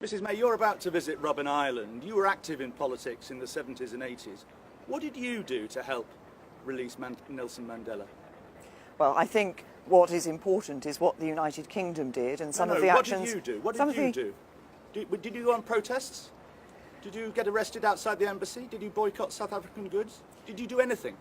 Mrs May, you're about to visit Robben Island. You were active in politics in the 70s and 80s. What did you do to help release Nelson Mandela? Well, I think what is important is what the United Kingdom did and some of the actions... What did you do? What did you do? Did you go on protests? Did you get arrested outside the embassy? Did you boycott South African goods? Did you do anything?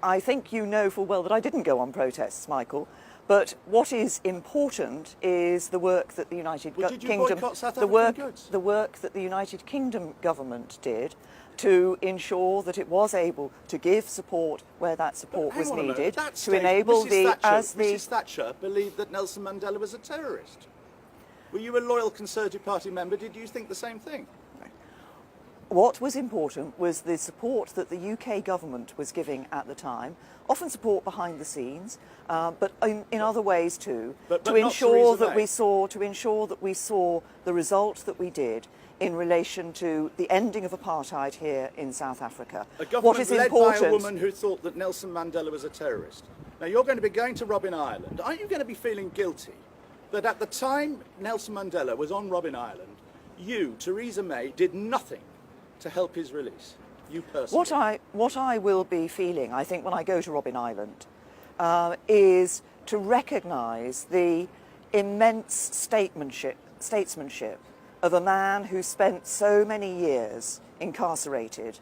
I think you know full well that I didn't go on protests, Michael. But what is important is the work that the United Kingdom, the work that the United Kingdom government did to ensure that it was able to give support where that support was needed, to enable Mrs Thatcher believed that Nelson Mandela was a terrorist. Were you a loyal Conservative Party member? Did you think the same thing? What was important was the support that the UK government was giving at the time, often support behind the scenes, but in other ways too, to ensure that we saw the result that we did in relation to the ending of apartheid here in South Africa. A government led by a woman who thought that Nelson Mandela was a terrorist. Now you're going to be going to Robben Island. Aren't you going to be feeling guilty that at the time Nelson Mandela was on Robben Island, you, Theresa May, did nothing to help his release, you personally? What I will be feeling, I think, when I go to Robben Island, is to recognise the immense statesmanship of a man who spent so many years incarcerated,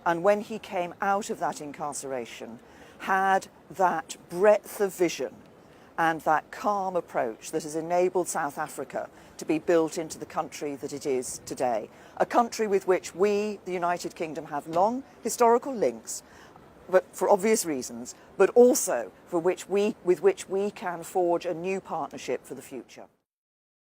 and when he came out of that incarceration, had that breadth of vision and that calm approach that has enabled South Africa to be built into the country that it is today. A country with which we, the United Kingdom, have long historical links, but for obvious reasons, but also with which we can forge a new partnership for the future.